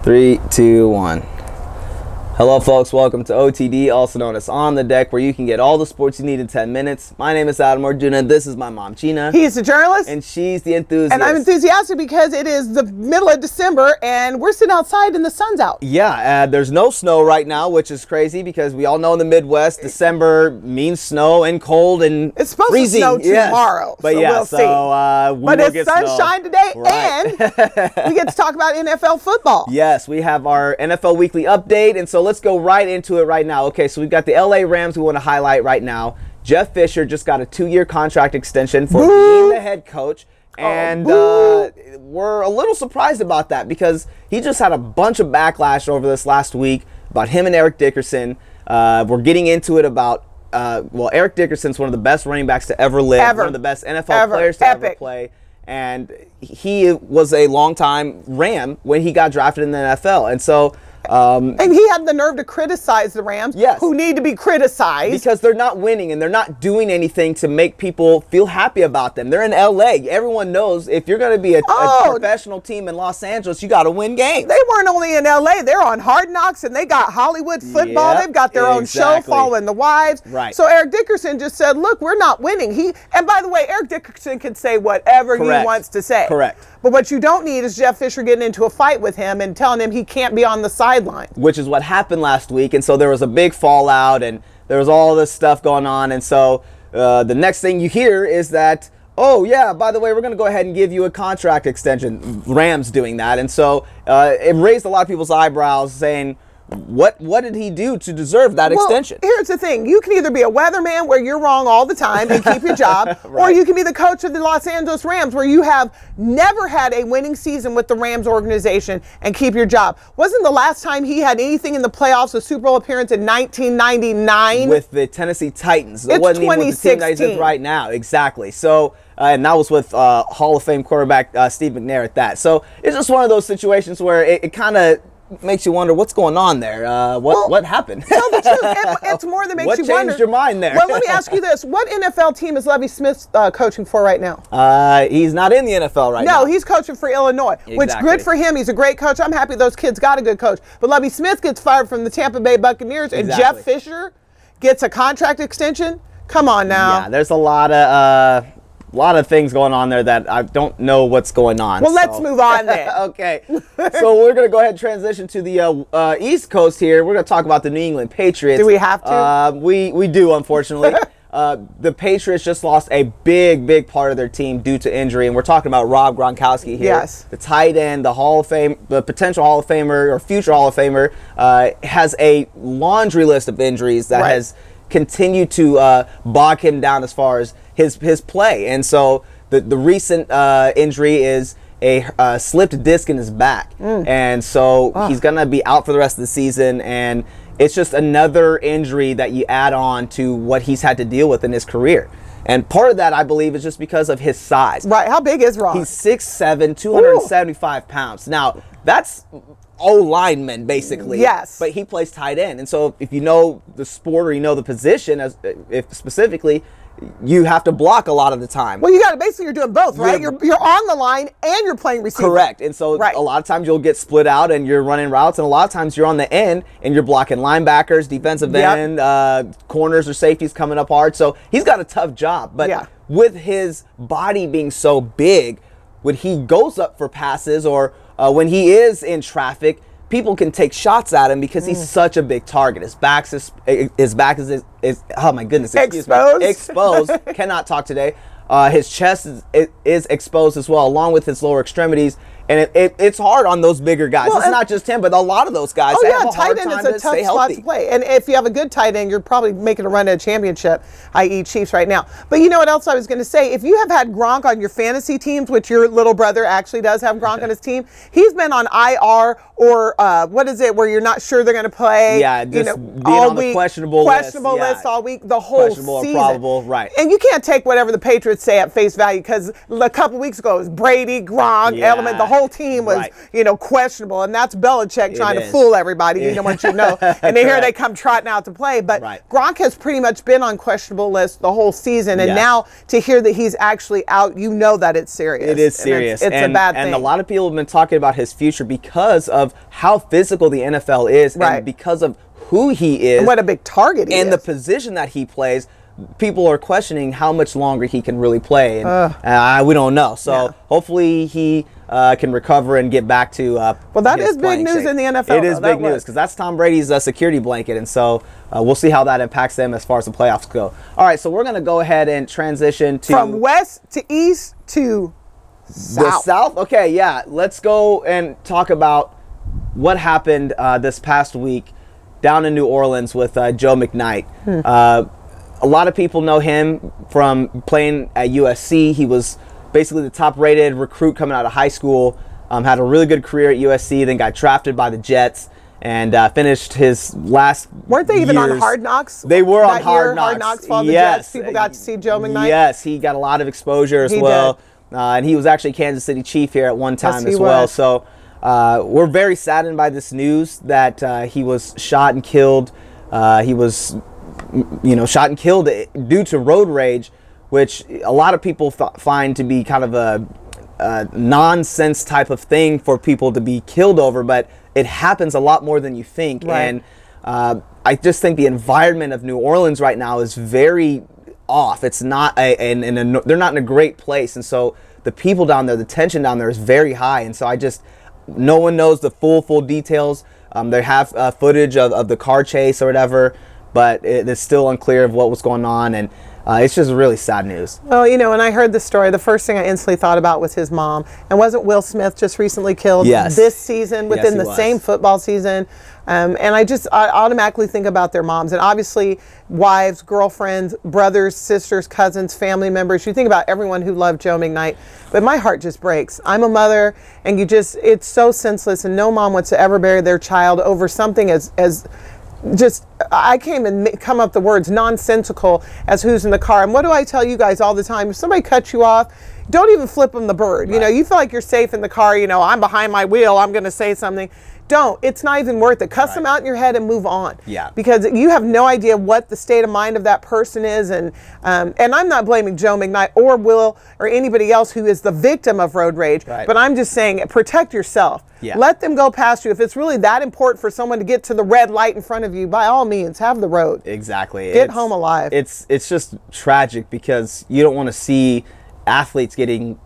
3, 2, 1. Hello folks, welcome to OTD, also known as On the Deck, where you can get all the sports you need in 10 minutes. My name is Adam Arjuna, this is my mom, Gina. He's the journalist. And she's the enthusiast. And I'm enthusiastic because it is the middle of December and we're sitting outside and the sun's out. Yeah, there's no snow right now, which is crazy because we all know in the Midwest, December means snow and cold and it's supposed freezing. to snow tomorrow, but so yeah, we'll see. But it's sunshine today, right. And we get to talk about NFL football. Yes, we have our NFL Weekly Update, and so let's go right into it right now. Okay, so we've got the LA Rams we want to highlight right now. Jeff Fisher just got a 2-year contract extension for being the head coach. And we're a little surprised about that because he just had a bunch of backlash over this last week about him and Eric Dickerson. We're getting into it about, well, Eric Dickerson's one of the best running backs to ever live, one of the best NFL players to ever play. And he was a longtime Ram when he got drafted in the NFL. And so and he had the nerve to criticize the Rams, who need to be criticized. Because they're not winning and they're not doing anything to make people feel happy about them. They're in LA. Everyone knows if you're going to be a professional team in Los Angeles, you got to win games. They weren't only in LA. They're on Hard Knocks and they got Hollywood football. They've got their own show, Following the Wives. Right. So Eric Dickerson just said, look, we're not winning. And by the way, Eric Dickerson can say whatever he wants to say. Correct. But what you don't need is Jeff Fisher getting into a fight with him and telling him he can't be on the sideline. Which is what happened last week. And so there was a big fallout and there was all this stuff going on. And so the next thing you hear is that, oh, yeah, by the way, we're going to go ahead and give you a contract extension. Rams doing that. And so it raised a lot of people's eyebrows saying, what did he do to deserve that extension? Here's the thing. You can either be a weatherman where you're wrong all the time and keep your job, or you can be the coach of the Los Angeles Rams where you have never had a winning season with the Rams organization and keep your job. Wasn't the last time he had anything in the playoffs a Super Bowl appearance in 1999? With the Tennessee Titans. It wasn't even with the team that he's in right now. Exactly. So, and that was with Hall of Fame quarterback Steve McNair at that. So it's just one of those situations where it kind of makes you wonder what's going on there. What happened? Tell the truth. It's more than makes you wonder. What changed your mind there? Well, let me ask you this. What NFL team is Lovie Smith coaching for right now? He's not in the NFL right now. No, he's coaching for Illinois, which good for him. He's a great coach. I'm happy those kids got a good coach. But Lovie Smith gets fired from the Tampa Bay Buccaneers and Jeff Fisher gets a contract extension? Come on now. Yeah, there's a lot of things going on there that I don't know what's going on. Well, let's move on then. Okay. So we're going to go ahead and transition to the East Coast here. We're going to talk about the New England Patriots. Do we have to? We do, unfortunately. The Patriots just lost a big part of their team due to injury, and we're talking about Rob Gronkowski here. Yes. The tight end, the potential Hall of Famer or future Hall of Famer, has a laundry list of injuries that has continued to bog him down as far as his play. And so the recent injury is a slipped disc in his back. And so he's going to be out for the rest of the season. And it's just another injury that you add on to what he's had to deal with in his career. And part of that, I believe, is just because of his size. Right. How big is Rob? He's 6'7", 275 pounds. Now, that's O-lineman, basically. Yes. But he plays tight end. And so if you know the sport or you know the position, if specifically, you have to block a lot of the time. Well, you got to basically you're doing both, right? You're on the line and you're playing receiver. Correct. And so a lot of times you'll get split out and you're running routes, and a lot of times you're on the end and you're blocking linebackers, defensive end, corners or safeties coming up hard. So he's got a tough job. But with his body being so big, when he goes up for passes or when he is in traffic, people can take shots at him because he's such a big target. His back is oh my goodness, exposed. Cannot talk today. His chest is exposed as well, along with his lower extremities. And it's hard on those bigger guys. Well, it's not just him, but a lot of those guys. Oh, yeah, tight end is a tough spot to play. And if you have a good tight end, you're probably making a run at a championship, i.e. Chiefs right now. But you know what else I was going to say? If you have had Gronk on your fantasy teams, which your little brother actually does have Gronk on his team, he's been on IR or what is it, where you're not sure they're going to play. Yeah, just being all on the questionable list all week, the whole season. Questionable or probable, right. And you can't take whatever the Patriots say at face value because a couple weeks ago it was Brady, Gronk, Element, the whole whole team was, you know, questionable, and that's Belichick trying to fool everybody. You know what you know, and then here they come trotting out to play. But Gronk has pretty much been on questionable list the whole season, and now to hear that he's actually out, you know that it's serious. It is serious. It's a bad thing. And a lot of people have been talking about his future because of how physical the NFL is, and because of who he is, and what a big target he is, and the position that he plays. People are questioning how much longer he can really play, and we don't know. So hopefully he can recover and get back to well, that is big news in the NFL. It is big news because that's Tom Brady's security blanket, and so we'll see how that impacts them as far as the playoffs go. All right, so we're going to go ahead and transition to from west to east to south. The south? Okay, yeah. Let's go and talk about what happened this past week down in New Orleans with Joe McKnight. A lot of people know him from playing at USC. He was basically the top-rated recruit coming out of high school, had a really good career at USC, then got drafted by the Jets, and finished his last Weren't they even on Hard Knocks? They were on Hard Knocks. Hard Knocks followed the Jets. People got to see Joe McKnight. Yes, he got a lot of exposure as well. And he was actually Kansas City Chief here at one time as well. So we're very saddened by this news that he was shot and killed. He was shot and killed due to road rage, which a lot of people find to be kind of a nonsense type of thing for people to be killed over, but it happens a lot more than you think. And I just think the environment of New Orleans right now is very off. It's not they're not in a great place, and so the people down there, the tension down there is very high, and so no one knows the full details. They have footage of the car chase or whatever, but it's still unclear of what was going on, and it's just really sad news. Well, you know, when I heard the story, the first thing I instantly thought about was his mom. And wasn't Will Smith just recently killed this season, within the same football season? And I automatically think about their moms, and obviously wives, girlfriends, brothers, sisters, cousins, family members. You think about everyone who loved Joe McKnight, but my heart just breaks. I'm a mother, and it's so senseless, and no mom wants to ever bury their child over something as I can't even come up the words nonsensical as who's in the car. And what do I tell you guys all the time? If somebody cuts you off, don't even flip them the bird. You know, you feel like you're safe in the car. You know, I'm behind my wheel, I'm going to say something. Don't. It's not even worth it. Cuss them out in your head and move on. Yeah. Because you have no idea what the state of mind of that person is. And I'm not blaming Joe McKnight or Will or anybody else who is the victim of road rage. But I'm just saying, protect yourself. Let them go past you. If it's really that important for someone to get to the red light in front of you, by all means, have the road. Exactly. Get home alive. It's just tragic because you don't want to see athletes getting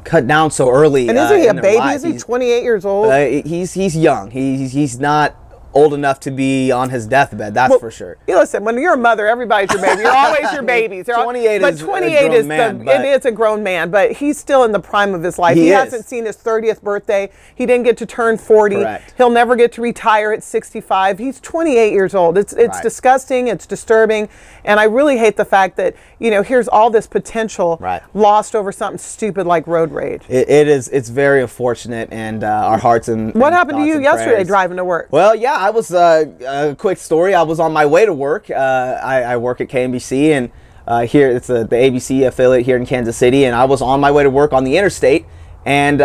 cut down so early. And isn't he a baby? Is he 28 years old? He's young. He's not old enough to be on his deathbed, that's for sure. Listen, when you're a mother, everybody's your baby. You're always your babies. 28 is a grown man. It is a grown man, but he's still in the prime of his life. He hasn't seen his 30th birthday. He didn't get to turn 40. Correct. He'll never get to retire at 65. He's 28 yeyears old. It's disgusting. It's disturbing. And I really hate the fact that, you know, here's all this potential lost over something stupid like road rage. It's very unfortunate, and our hearts and what happened to you yesterday driving to work? Well, yeah, I was a quick story. I was on my way to work. I work at KMBC, and here it's the ABC affiliate here in Kansas City, and I was on my way to work on the interstate, and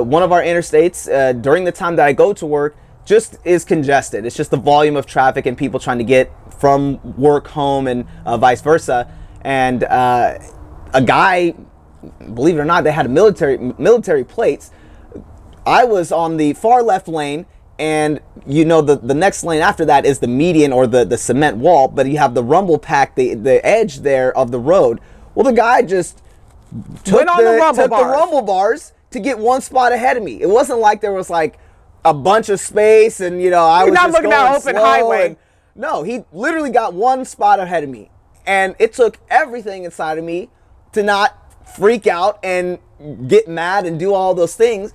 one of our interstates during the time that I go to work just is congested. It's just the volume of traffic and people trying to get from work home and vice versa. And a guy, believe it or not, they had military plates. I was on the far left lane, and you know the next lane after that is the median or the cement wall, but you have the rumble pack, the edge there of the road. Well, the guy just took the rumble bars to get one spot ahead of me. It wasn't like there was like a bunch of space, and you know I was just going at open highway. No, he literally got one spot ahead of me, and it took everything inside of me to not freak out and get mad and do all those things.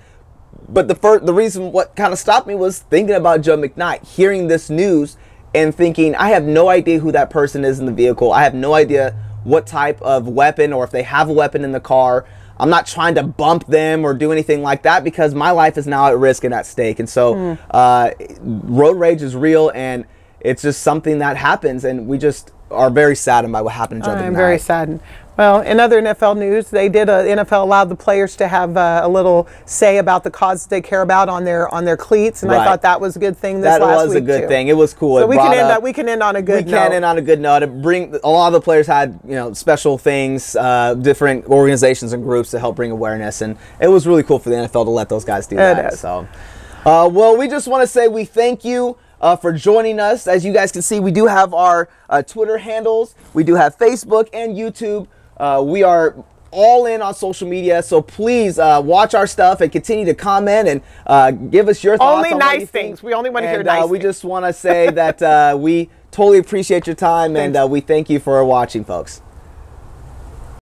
But the reason what kind of stopped me was thinking about Joe McKnight, hearing this news and thinking, I have no idea who that person is in the vehicle. I have no idea what type of weapon or if they have a weapon in the car. I'm not trying to bump them or do anything like that because my life is now at risk and at stake. And so road rage is real, and it's just something that happens, and we just are very saddened by what happened to Joe McKnight. I'm very saddened. Well, in other NFL news, they did. NFL allowed the players to have a little say about the causes they care about on their cleats, and I thought that was a good thing. This last week That was a good thing. It was cool. So we can end on a good note. We can end on a good note. A lot of the players had special things, different organizations and groups to help bring awareness, and it was really cool for the NFL to let those guys do that. It is. So, well, we just want to say we thank you for joining us. As you guys can see, we do have our Twitter handles. We do have Facebook and YouTube. We are all in on social media, so please watch our stuff and continue to comment and give us your thoughts. Only nice things. We only want to hear nice things. We just want to say that we totally appreciate your time, and we thank you for watching, folks.